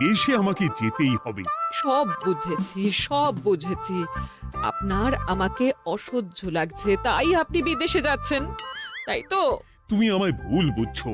দেশে আমাকে যেতেই হবে। সব বুঝেছি। আপনার আমাকে অসহ্য লাগছে, তাই আপনি বিদেশে যাচ্ছেন, তাই তো? তুমি আমায় ভুল বুঝছো।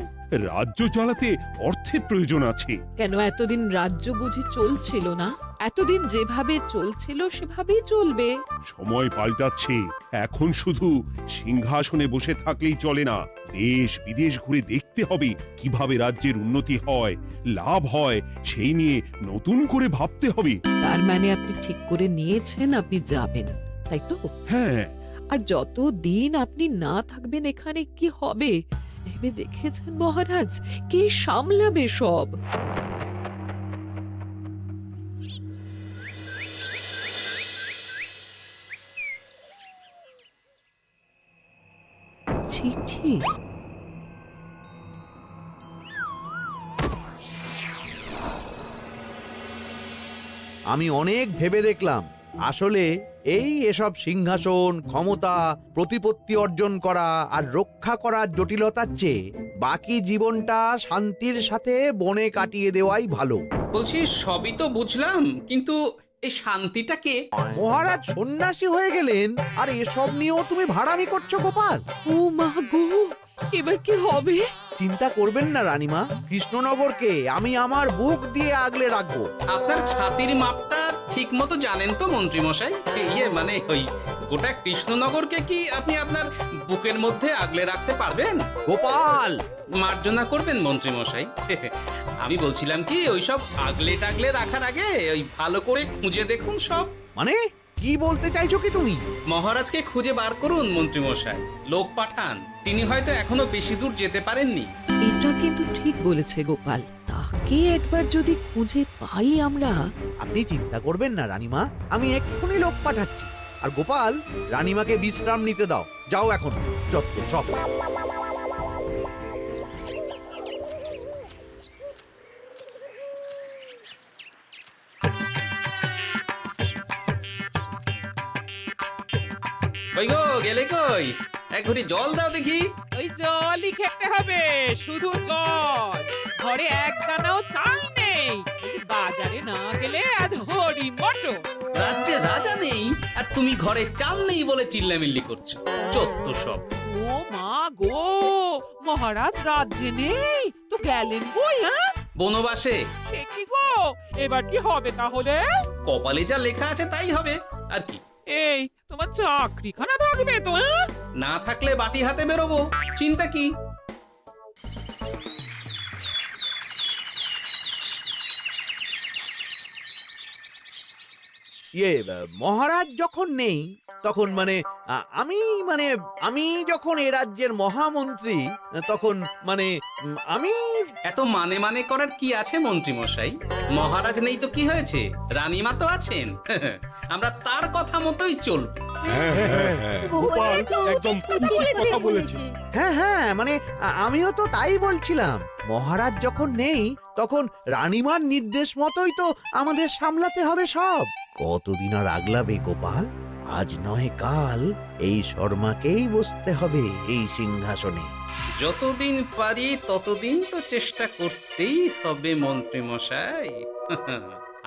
রাজ্য চালাতে অর্থের প্রয়োজন আছে। কেন, এতদিন রাজ্য বুঝি চলছিল না? এতদিন যেভাবে চলছিল সেভাবেই চলবে। সময় পাল্টাচ্ছে। এখন শুধু সিংহাসনে বসে থাকলেই চলে না, দেশ বিদেশ ঘুরে দেখতে হবে কিভাবে রাজ্যের উন্নতি হয়, লাভ হয়, সেই নিয়ে নতুন করে ভাবতে হবে। তার মানে আপনি ঠিক করে নিয়েছেন আপনি যাবেন, তাই তো? হ্যাঁ। আর যতদিন আপনি না থাকবেন এখানে কি হবে ভেবে দেখেছেন মহারাজ? কে সামলাবে সব? চিঠি? আমি অনেক ভেবে দেখলাম, আসলে এসব সিংহাসন, ক্ষমতা, প্রতিপত্তি অর্জন করা আর রক্ষা করার জটিলতার চেয়ে বাকি জীবনটা শান্তির সাথে বনে কাটিয়ে দেওয়াই ভালো। বলছি সবই তো বুঝলাম, কিন্তু এই শান্তিটা কে? মহারাজ সন্ন্যাসী হয়ে গেলেন আর এসব নিয়েও তুমি ভাড়ামি করছো গোপাল? ও মা গো, এবার কি হবে? চিন্তা করবেন না রানীমা, কৃষ্ণনগরকে আমি আমার বুক দিয়ে আগলে রাখবো। আপনার ছাতির মাপটা ঠিক মতো জানেন তো মন্ত্রী মশাই? মানে ওই গোটা কৃষ্ণনগরকে কি আপনি আপনার বুকের মধ্যে আগলে রাখতে পারবেন? গোপাল! মার্জনা করবেন মন্ত্রী মশাই। আমি বলছিলাম কি, ওইসব আগলে টাগলে রাখার আগে ওই ভালো করে খুঁজে দেখুন সব। মানে কি বলতে চাইছো কি তুমি? মহারাজকে খুঁজে বার করুন মন্ত্রী মশাই, লোক পাঠান। তিনি হয়তো এখনো বেশি দূর যেতে পারেননি। এটা কিন্তু ঠিক বলেছে গোপাল, তাকে একবার যদি খুঁজে পাই আমরা। আপনি চিন্তা করবেন না রানীমা, আমি এক্ষুনি লোক পাঠাচ্ছি। আর গোপাল, রানীমাকে বিশ্রাম নিতে দাও। যাও এখন, যত সব। ওই গো, গেলে কই? এক ঘটি জল দাও দেখি। ওই জলই খেতে হবে, শুধু জল। ঘরে এক দানাও চাল নেই। যদি বাজারে না গেলে আজ হরি মটন। রাজ্যে রাজা নেই আর তুমি ঘরে চাল নেই বলে চিল্লামিল্লি করছো, চত্ব সব। ও মা গো, মহারাজ রাজ্যে নেই তো গেলেন কই? হ্যাঁ, বনবাসে। সে কি গো, এবার কি হবে তাহলে? কপালে যা লেখা আছে তাই হবে, আর কি। এই তোমার চাকরিখানা থাকবে তো? হ্যাঁ? না থাকলে বাটি হাতে বেরোবো, চিন্তা কি? মহারাজ যখন নেই তখন আমি যখন এ রাজ্যের মহামন্ত্রী, তখন আমি এত মানে মানে করার কি আছে মন্ত্রী মশাই? মহারাজ নেই তো কি হয়েছে, রানীমা তো আছেন। আমরা তার কথা মতোই চলব। গোপাল একদম উচিত কথা বলেছে। হ্যাঁ, আমিও তো তাই বলছিলাম। মহারাজ যখন নেই তখন রানীমার নির্দেশ মতোই তো আমাদের সামলাতে হবে সব। কতদিন আর আগলাবে গোপাল? আজ নয় কাল এই শর্মাকেই বসতে হবে এই সিংহাসনে। যতদিন পারি ততদিন তো চেষ্টা করতেই হবে মন্ত্রী মশাই।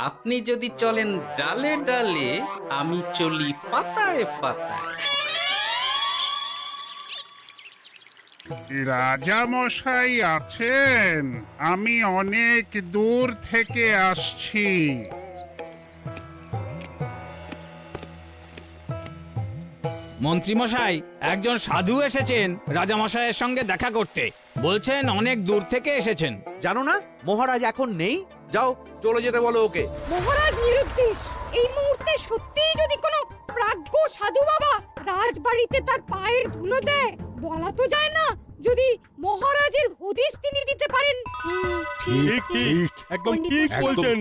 আপনি যদি চলেন ডালে ডালে, আমি চলি পাতায় পাতায়। রাজা মশাই আছেন? আমি অনেক দূর থেকে আসছি। মন্ত্রীমশাই, একজন সাধু এসেছেন রাজামশাইয়ের সঙ্গে দেখা করতে। বলছেন অনেক দূর থেকে এসেছেন। জানো না মহারাজ এখন নেই? যাও, চলে যেতে বলো ওকে। মহারাজ নিরুদ্দেশ। এই মুহূর্তে সত্যিই যদি কোনো প্রাজ্ঞ সাধু বাবা রাজবাড়িতে তার পায়ের ধুলো দেয়, বলা তো যায় না যদি মহারাজের হদিস তিনি দিতে পারেন। ঠিক ঠিক, একদম ঠিক বলছেন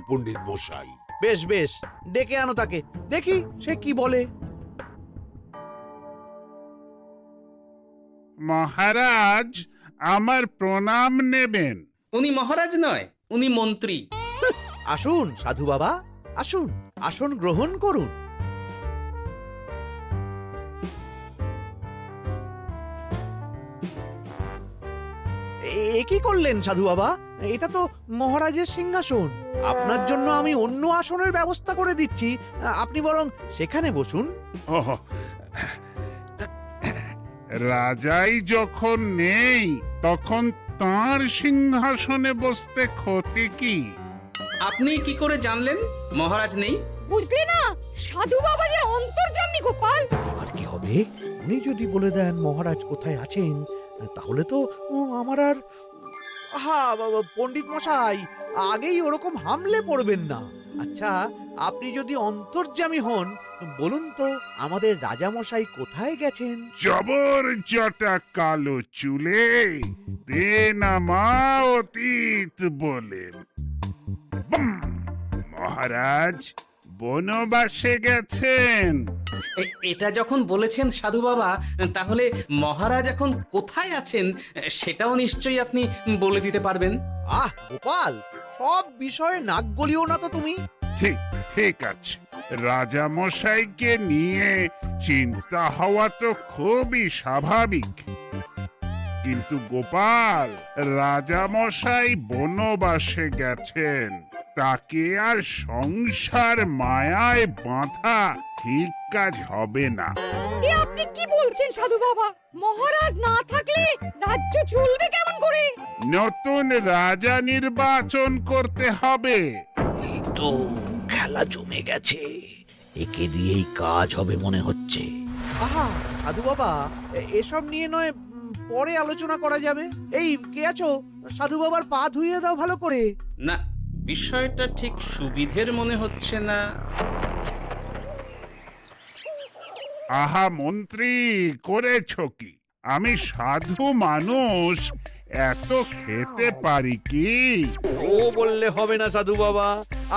পণ্ডিত মশাই। বেশ বেশ, ডেকে আনো তাকে, দেখি সে কি বলে। মহারাজ, আমার প্রণাম নেবেন। উনি মহারাজ নয়, উনি মন্ত্রী। আসুন সাধু বাবা, আসুন, আসন গ্রহণ করুন। কি করলেন সাধু বাবা? এটা তো মহারাজের সিংহাসন। আপনার জন্য আমি অন্য আসনের ব্যবস্থা করে দিচ্ছি, আপনি বরং সেখানে বসুন। ওহ, রাজাই যখন নেই তখন তার সিংহাসনে বসতে ক্ষতি কি? আপনি কি করে জানলেন মহারাজ নেই? বুঝলে না, সাধু বাবা যে অন্তর্যামী গোপাল। এবার কি হবে? উনি যদি বলে দেন মহারাজ কোথায় আছেন, তাহলে তো আমার আর বাবা, পণ্ডিত মশাই আগেই ওরকম হামলে পড়বেন না। আচ্ছা, আপনি যদি অন্তর্যামী হন, বলুন তো আমাদের রাজা মশাই কোথায় গেছেন? জবর জটা কালো চুলে দেনামা অতীত বলেন। বুম! মহারাজ বনবাসে গেছেন। এটা যখন বলেছেন সাধু বাবা, তাহলে মহারাজ এখন কোথায় আছেন সেটাও নিশ্চয়ই আপনি বলে দিতে পারবেন। গোপাল, সব বিষয়ে নাক গলিও না তো তুমি। ঠিক ঠিক আছে, রাজা মশাইকে নিয়ে চিন্তা হওয়া তো খুবই স্বাভাবিক, কিন্তু গোপাল, রাজা মশাই বনবাসে গেছেন, তাকে আর সংসার মায়ায় বাঁধা ঠিক কাজ হবে না। এ আপনি কি বলছেন সাধু বাবা? মহারাজ না থাকলে রাজ্য চলবে কেমন করে? নতুন রাজা নির্বাচন করতে হবে। এই তো খেলা জমে গেছে, একে দিয়েই কাজ হবে মনে হচ্ছে। সাধু বাবা, এসব নিয়ে নয় পরে আলোচনা করা যাবে। এই কে আছো? সাধু বাবার পা ধুইয়ে দাও ভালো করে। না, বিষয়টা ঠিক সুবিধের মনে হচ্ছে না। আহা মন্ত্রী, করেছ কি? আমি সাধু মানুষ, এত খেতে পারি কি? ও বললে হবে না সাধু বাবা,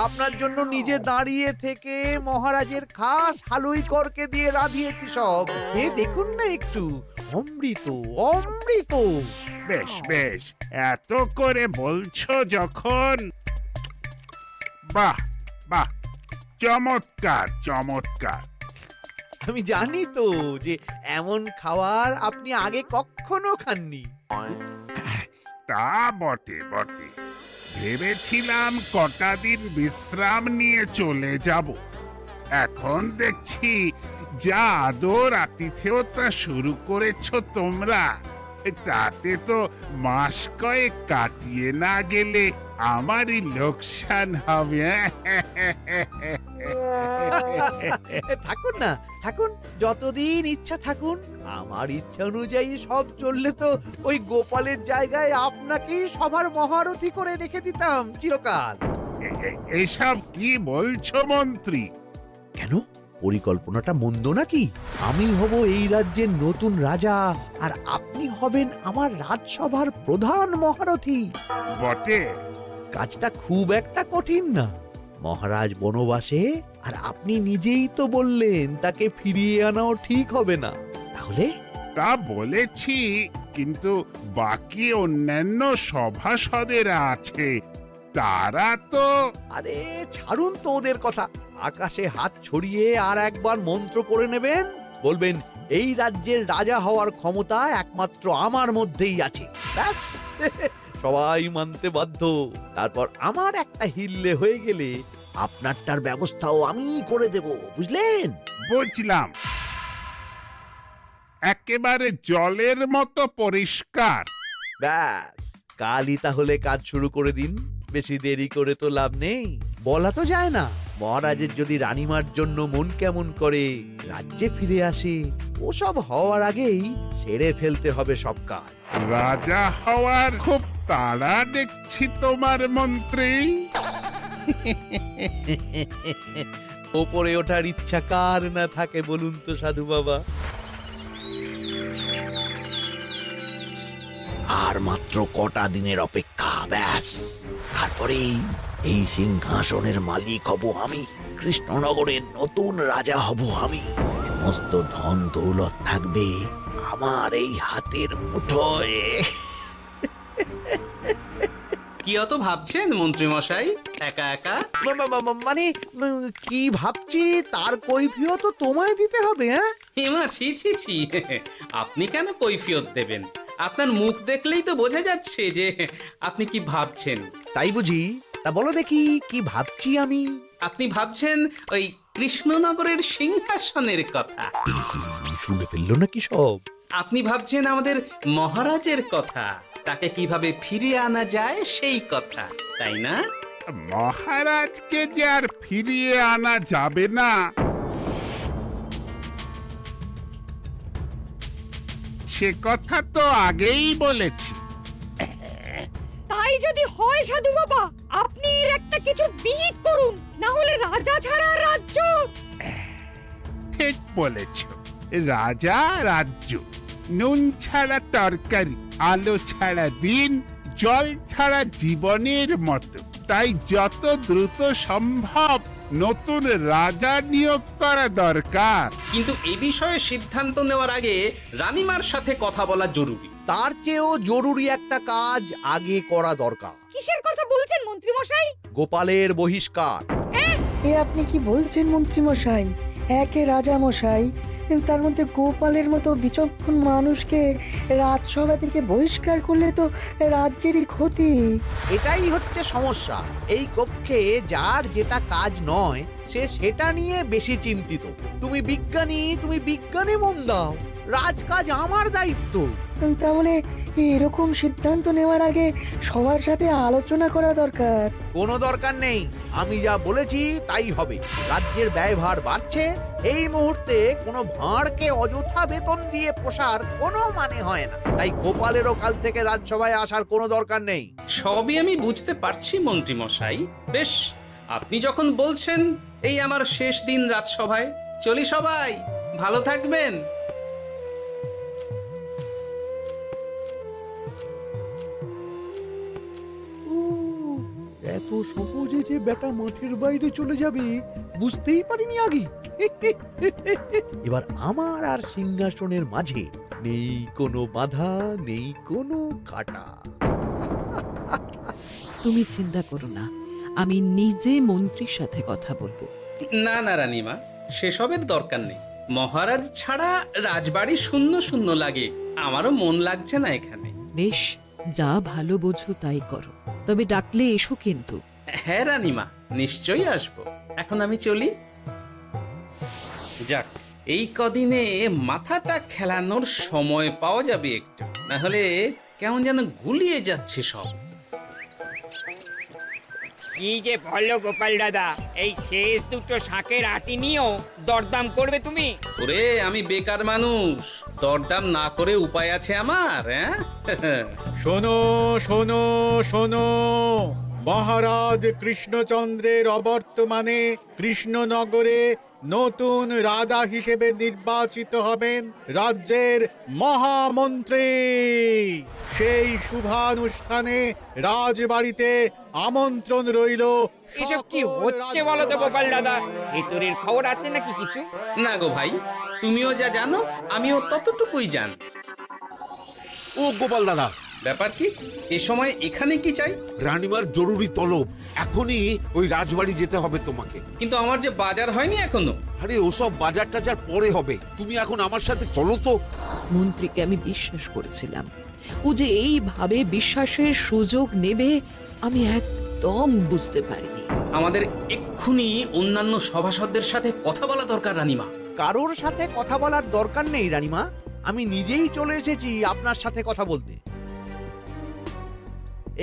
আপনার জন্য নিজে দাঁড়িয়ে থেকে মহারাজের খাস হালুই করকে দিয়ে রাঁধিয়েছি সব। এ দেখুন না একটু, অমৃত অমৃত। বেশ বেশ, এত করে বলছো যখন, বাহ বাহ, চমৎকার চমৎকার। আমি জানি তো যে এমন খাবার আপনি আগে কখনো খাননি। তা বটে বটে, ভেবেছিলাম কটা দিন বিশ্রাম নিয়ে চলে যাব। এখন দেখছি যা আদর আতিথেয়তা শুরু করেছো তোমরা, তাতে তো মাস কয়েক কাটিয়ে না গেলে আমারই লোকসান হবে। থাকুন না, থাকুন, যতদিন ইচ্ছা থাকুন। আমার ইচ্ছা অনুযায়ী সব চললে তো ওই গোপালের জায়গায় আপনাকেই সবার মহারথী করে রেখে দিতাম চিরকাল। এসব কি বলছো মন্ত্রী? কেন, পরিকল্পনাটা মন্দ নাকি? আমি হব এই রাজ্যের নতুন রাজা, আর আপনি হবেন আমার রাজসভার প্রধান মহারথী। বটে, কাজটা খুব একটা কঠিন না। মহারাজ বনবাসে, আর আপনি নিজেই তো বললেন তাকে ফিরিয়ে আনাও ঠিক হবে না। তাহলে তা বলেছি, কিন্তু বাকি অন্যান্য সভাসদেরা আছে, তারা তো। আরে ছাড়ুন তো ওদের কথা। আকাশে হাত ছড়িয়ে আর একবার মন্ত্র পড়ে নেবেন, বলবেন এই রাজ্যের রাজা হওয়ার ক্ষমতা একমাত্র আমার মধ্যেই আছে। ব্যাস, সবাই মানতে বাধ্য। তারপর আমার একটা হিল্লে হয়ে গেলে আপনারটার ব্যবস্থাও আমি করে দেব, বুঝলেন? বুঝলাম, একেবারে জলের মতো পরিষ্কার। ব্যাস, কালই তাহলে কাজ শুরু করে দিন। বেশি দেরি করে তো লাভ নেই। বলা তো যায় না, মহারাজের যদি রানীমার জন্য মন কেমন করে, রাজ্যে ফিরে আসে, ওসব হওয়ার আগেই সেরে ফেলতে হবে সব কাজ। রাজা হওয়ার খুব তাড়া দেখছি তোমার মন্ত্রী। ওপরে ওঠার ইচ্ছা কার না থাকে বলুন তো সাধু বাবা? আর মাত্র কটা দিনের অপেক্ষা, ব্যাস, তারপরেই এই সিংহাসনের মালিক হব আমি, কৃষ্ণনগরের নতুন রাজা হব আমি। সমস্ত ধন দৌলত থাকবে আমার এই হাতের মুঠোয়। কি অত ভাবছেন মন্ত্রী মশাই একা একা? মানে কি ভাবছি তার কৈফিয়ত তো তোমায় দিতে হবে। হ্যাঁ, হিমা ছি ছি ছি, আপনি কেন কৈফিয়ত দেবেন? আপনার মুখ দেখলেই তো বোঝা যাচ্ছে যে আপনি কি ভাবছেন। তাই বুঝি? তা বলো দেখি কি ভাবছি আমি। আপনি ভাবছেন ওই কৃষ্ণনগরের সিংহাসনের কথা। শুনে ফেললো নাকি সব? আপনি ভাবছেন আমাদের মহারাজের কথা, তাকে কিভাবে ফিরিয়ে আনা যায় সেই কথা, তাই না? মহারাজকে যে আর ফিরিয়ে আনা যাবে না সে কথা তো আগেই বলেছি। তাই যদি হয় সাধু বাবা, আপনি এর একটা কিছু বিহিত করুন, না হলে রাজা ছাড়া রাজ্য। ঠিক বলেছ, রাজা রাজ্য, নুন ছাড়া তরকারি, আলো ছাড়া দিন, জল ছাড়া জীবনের মতো। তাই যত দ্রুত সম্ভব নতুন রাজা নিয়োগ করা দরকার। কিন্তু এ বিষয়ে সিদ্ধান্ত নেওয়ার আগে রানীমার সাথে কথা বলা জরুরি। তার চেয়েও জরুরি একটা কাজ আগে করা দরকার। কিসের কথা বলছেন মন্ত্রী মশাই? গোপালের বহিষ্কার। এ আপনি কি বলছেন মন্ত্রী মশাই? একে রাজা মশাই, তার মধ্যে গোপালের মতো বিচক্ষণ মানুষকে রাজসভা থেকে বহিষ্কার করলে তো রাজ্যেরই ক্ষতি। এটাই হচ্ছে সমস্যা। এই কক্ষে যার যেটা কাজ নয় সে সেটা নিয়ে বেশি চিন্তিত। তুমি বিজ্ঞানী, তুমি বিজ্ঞানে মন দাও, রাজকাজ আমার দায়িত্ব। তাহলে এরকম সিদ্ধান্ত নেওয়ার আগে সবার সাথে আলোচনা করা দরকার। কোনো দরকার নেই, আমি যা বলেছি তাই হবে। রাজ্যের ব্যয়ভার বাড়ছে, এই মুহূর্তে কোনো ভাঁড়কে অযথা বেতন দিয়ে পোষার কোনো মানে হয় না। তাই গোপালেরও কাল থেকে রাজসভায় আসার কোনো দরকার নেই। সবই আমি বুঝতে পারছি মন্ত্রী মশাই। বেশ, আপনি যখন বলছেন, এই আমার শেষ দিন রাজসভায়, চলি সবাই, ভালো থাকবেন। এত সহজে যে বেটা মাঠের বাইরে চলে যাবে বুঝতেই পারিনি আগে। এবার আমার আর সিংহাসনের মাঝে নেই কোনো বাধা, নেই কোনো কাটা। তুমি চিন্তা করো না, আমি নিজে মন্ত্রীর সাথে কথা বলবো। না না রানীমা, সেসবের দরকার নেই। মহারাজ ছাড়া রাজবাড়ি শূন্য শূন্য লাগে, আমারও মন লাগছে না এখানে। বেশ, যা ভালো বোঝো তাই করো, তবে ডাকলে এসো কিন্তু। হ্যাঁ রানীমা, নিশ্চয়ই আসবো। এখন আমি চলি। যাক, এই কদিনে মাথাটা খেলানোর সময় পাওয়া যাবে একটু, না হলে কেমন যেন গুলিয়ে যাচ্ছে সব। কি যে বলো গোপাল দাদা, এই শেষ দুটো শাকের আটি নিয়েও দরদাম করবে তুমি? ওরে, আমি বেকার মানুষ, দরদাম না করে উপায় আছে আমার? হ্যাঁ শোনো শোনো শোনো, মহারাজ কৃষ্ণচন্দ্রের অবর্তমানে কৃষ্ণনগরে নতুন রাজা হিসেবে নির্বাচিত হবেন রাজ্যের মহামন্ত্রী। সেই শুভানুষ্ঠানে রাজবাড়িতে আমন্ত্রণ রইল। এসব কি হচ্ছে বলো তো গোপাল দাদা? ভিতরের খবর আছে নাকি কিছু? না গো ভাই, তুমিও যা জানো আমিও ততটুকুই জানি। ও গোপাল দাদা, ব্যাপার কি? এ সময় এখানে কি চাই? রানীমার জরুরি তলব, এখনই ওই রাজবাড়ি যেতে হবে তোমাকে। কিন্তু আমার যে বাজার হয়নি এখনো। আরে ওসব বাজার টাজার পরে হবে, তুমি এখন আমার সাথে চলো তো। মন্ত্রীকে আমি বিশ্বাস করেছিলাম, ও যে এইভাবে বিশ্বাসের সুযোগ নেবে আমি একদম বুঝতে পারিনি। আমাদের এক্ষুনি অন্যান্য সভাসদদের সাথে কথা বলা দরকার রানীমা। কারোর সাথে কথা বলার দরকার নেই রানীমা, আমি নিজেই চলে এসেছি আপনার সাথে কথা বলতে।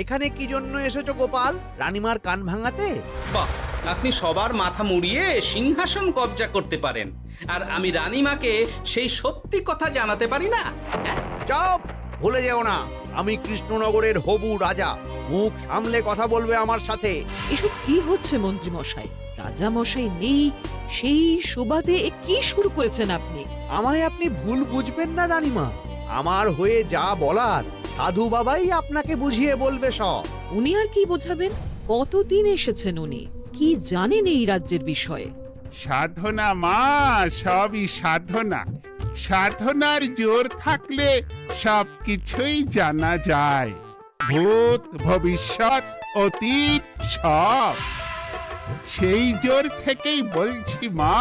এখানে কি জন্য এসেছো গোপাল? রানীমার কান ভাঙাতে? বাহ, আপনি সবার মাথা মুড়িয়ে সিংহাসন কবজা করতে পারেন, আর আমি রানীমাকে সেই সত্যি কথা জানাতে পারি না? চুপ! ভুলে যেও না, আমি কৃষ্ণনগরের হবু রাজা। মুখ সামলে কথা বলবে আমার সাথে। এসব কি হচ্ছে মন্ত্রী মশাই? রাজা মশাই নেই, সেই সুবাদে এ কি শুরু করেছেন আপনি? আমায় আপনি ভুল বুঝবেন না রানীমা, আমার হয়ে যা বলার সাধু বাবাই আপনাকে বুঝিয়ে বলবে সব। উনি আর কি বোঝাবেন? কতদিন এসেছেন উনি, কি জানেন এই রাজ্যের বিষয়ে? সাধনা মা, সবই সাধনা। সাধনার জোর থাকলে সবকিছুই জানা যায়। ভূত ভবিষ্যৎ অতীত সব। সেই জোর থেকেই বলছি মা,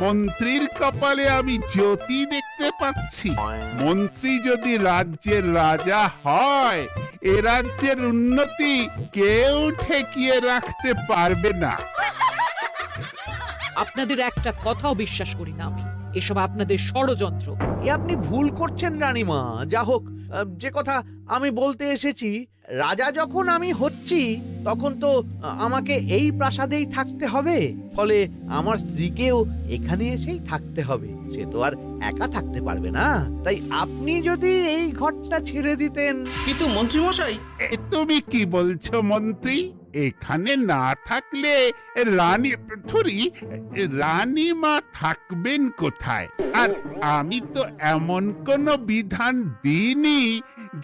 মন্ত্রীর কপালে আমি জ্যোতি দেখতে পাচ্ছি। মন্ত্রী যদি রাজ্যের রাজা হয়, এ রাজ্যের উন্নতি কেউ ঠেকিয়ে রাখতে পারবে না। আপনাদের একটা কথাও বিশ্বাস করি না আমি, এসব আপনাদের ষড়যন্ত্র। এ আপনি ভুল করছেন রানীমা। যা হোক, যে কথা আমি বলতে এসেছি, রাজা যখন আমি হচ্ছি তখন তো আমাকে এই প্রাসাদেই থাকতে হবে, ফলে আমার স্ত্রীকেও এখানে এসেই থাকতে হবে। সে তো আর একা থাকতে পারবে না। তাই আপনি যদি এই ঘরটা ছেড়ে দিতেন। কিন্তু মন্ত্রী মশাই, তুমি কি বলছো মন্ত্রী? এখানে না থাকলে রানীমা থাকবেন কোথায়? আর আমি তো এমন কোনো বিধান দিইনি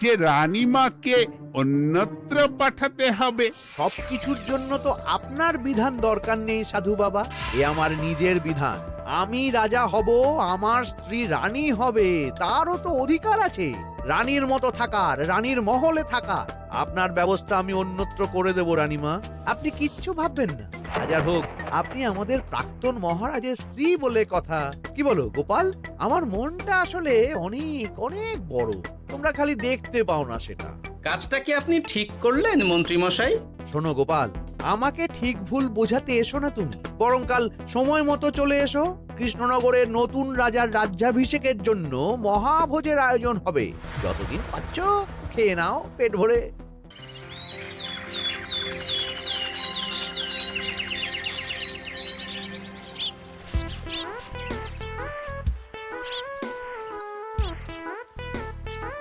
যে রানীমাকে অন্যত্র পাঠাতে হবে। সবকিছুর জন্য তো আপনার বিধান দরকার নেই সাধু বাবা, এ আমার নিজের বিধান। আমি রাজা হব, আমার স্ত্রী রানী হবে, তারও তো অধিকার আছে রানীর মতো থাকার, রানীর মহলে থাকার। আপনার ব্যবস্থা আমি অন্যত্র করে দেব রানীমা, আপনি কিচ্ছু ভাববেন না। হাজার হোক আপনি আমাদের প্রাক্তন মহারাজের স্ত্রী বলে কথা। কি বলো গোপাল? আমার মনটা আসলে অনেক অনেক বড়, তোমরা খালি দেখতে পাও না সেটা। কাজটা কি আপনি ঠিক করলেন মন্ত্রী মশাই? শোনো গোপাল, আমাকে ঠিক ভুল বোঝাতে এসো না তুমি, বরং কাল সময় মতো চলে এসো। কৃষ্ণনগরের নতুন রাজার রাজ্যাভিষেকের জন্য মহাভোজের আয়োজন হবে। যতদিন পাচ্ছ খেয়ে নাও পেট ভরে।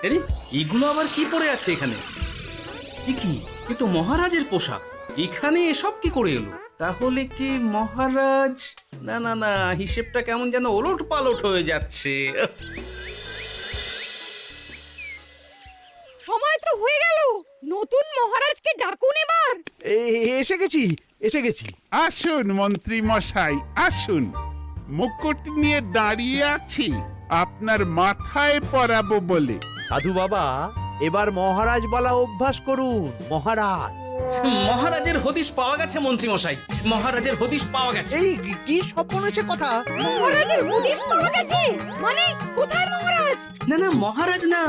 আরে এগুলো আবার কি পরে আছে এখানে? কি এ তো মহারাজের পোশাক। এখানে এসব কি করে এলো? তাহলে কি মহারাজ? না না না, হিসেবটা কেমন যেন ওলট পালট হয়ে যাচ্ছে। সময় তো হয়ে গেল, নতুন মহারাজকে ডাকুন এবার। এসে গেছি, এসে গেছি। আসুন মন্ত্রী মশাই, আসুন। মুকুট নিয়ে দাঁড়িয়ে আছি আপনার মাথায় পরাবো বলে। সাধু বাবা, এবার মহারাজ বলা অভ্যাস করুন। মহারাজ। মহারাজের হদিশ পাওয়া গেছে মন্ত্রী মশাই, মহারাজের হদিশ পাওয়া গেছে। এই কি সর্বনেশে কথা! মহারাজের হদিশ পাওয়া গেছে মানে কোথায় মহারাজ? না না, মহারাজ না,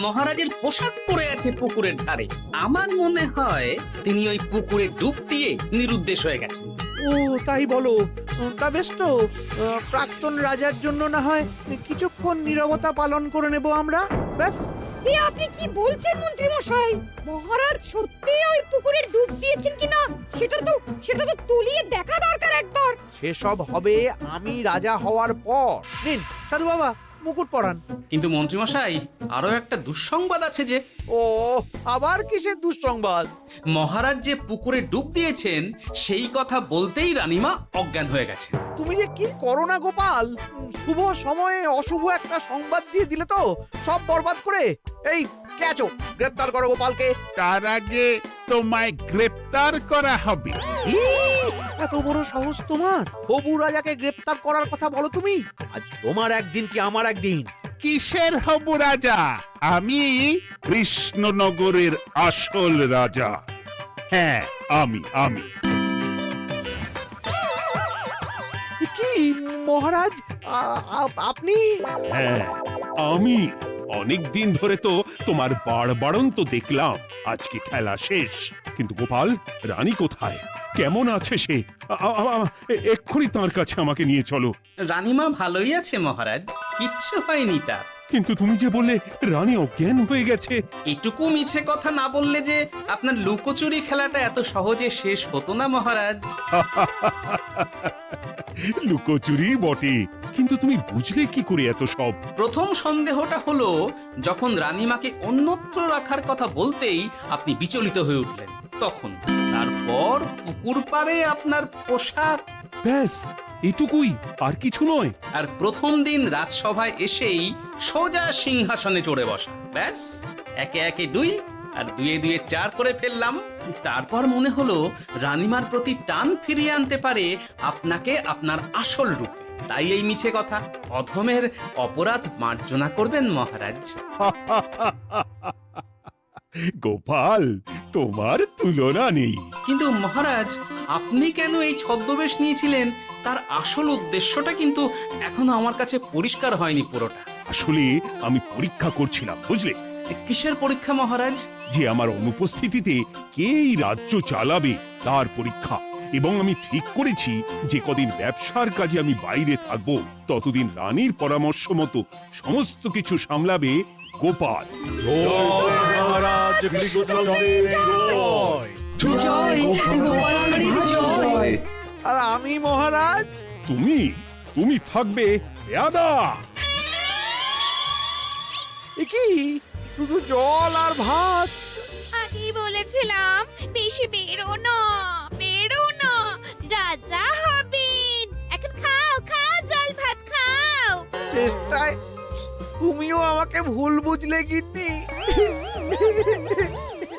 মহারাজের পোশাক পরে আছে পুকুরের ধারে। আমার মনে হয় তিনি ওই পুকুরে ডুব দিয়ে নিরুদ্দেশ হয়ে গেছেন। ও তাই বলো? তা বেশ তো, প্রাক্তন রাজার জন্য না হয় কিছুক্ষণ নীরবতা পালন করে নেব আমরা, ব্যাস। এ আপনি কি বলছেন মন্ত্রী মশাই? মহারাজ সত্যি ওই পুকুরে ডুব দিয়েছেন কিনা সেটা তো তুলিয়ে দেখা দরকার একবার। সেসব হবে আমি রাজা হওয়ার পর। নিন সাধু বাবা, মুকুট পরান। কিন্তু মন্ত্রী মশাই, আরো একটা দুঃসংবাদ আছে যে। ও আবার কিসের দুঃসংবাদ? মহারাজ যে পুকুরে ডুব দিয়েছেন সেই কথা বলতেই রানীমা অজ্ঞান হয়ে গেছে। তুমি যে কি করো না গোপাল, শুভ সময়ে অশুভ একটা সংবাদ দিয়ে দিলে তো সব বরবাদ করে। এই কে আছো? গ্রেপ্তার করো গোপালকে। তার আগে তোমায় গ্রেপ্তার করা হবে। এত বড় সাহস তোমার? হবু রাজাকে গ্রেপ্তার করার কথা বলো তুমি? আজ তোমার একদিন কি আমার একদিন। কিসের হবু রাজা? আমি কৃষ্ণনগরের আসল রাজা। হ্যাঁ, আমি। কি মহারাজ, আপনি? হ্যাঁ, আমি। অনেক দিন ধরে তো তোমার বাড়বাড়ন্ত দেখলাম, আজকে খেলা শেষ। কিন্তু গোপাল, রানী কোথায়? কেমন আছে সে? এক্ষুনি তার কাছে আমাকে নিয়ে চলো। রানীমা ভালোই আছে মহারাজ, কিচ্ছু হয়নি তার। কিন্তু তুমি যে বললে রানী অজ্ঞান হয়ে গেছে। এটুকু মিছে কথা না বললে যে আপনার লুকোচুরি খেলাটা এত সহজে শেষ হতো না মহারাজ। লুকোচুরি বটে, কিন্তু তুমি বুঝলে কি করে এত সব? প্রথম সন্দেহটা হলো যখন রানীমাকে অন্যত্র রাখার কথা বলতেই আপনি বিচলিত হয়ে উঠলেন, তখন। তারপর পুকুর পাড়ে আপনার পোশাক। ব্যাস এটুকুই, আর কিছু নয়। আর প্রথম দিন রাজসভায় এসেই সোজা সিংহাসনে চড়ে বসা। ব্যাস, একে একে 2 আর 2 2 4 করে ফেললাম। তারপর মনে হলো রানীমার প্রতি টান ফিরিয়ে আনতে পারে আপনাকে আপনার আসল রূপে। তাই এই মিছে কথা। অধমের অপরাধ মার্জনা করবেন মহারাজ। গোপাল, তোমার তুলনা নেই। কিন্তু মহারাজ, আপনি কেন এই ছদ্মবেশ নিয়েছিলেন তার আসল উদ্দেশ্যটা কিন্তু এখনো আমার কাছে পরিষ্কার হয়নি পুরোটা। আসলে আমি পরীক্ষা করছিলাম, বুঝলে, কিসের পরীক্ষা মহারাজ? যে আমার অনুপস্থিতিতে কে এই রাজ্য চালাবে তার পরীক্ষা। এবং আমি ঠিক করেছি যে কদিন ব্যবসার কাজে আমি বাইরে থাকব, ততদিন রানীর পরামর্শ মতো সমস্ত কিছু সামলাবে গোপাল। আর আমি মহারাজ? তুমি থাকবে পেয়াদা। এ কি শুধু জল আর ভাত? আগেই বলেছিলাম বেশি বেরো না, বেরো না, রাজা হবেন। এখন খাও খাও, জল ভাত খাও। চেষ্টায় তুমিও আমাকে ভুল বুঝলে গিন্নি।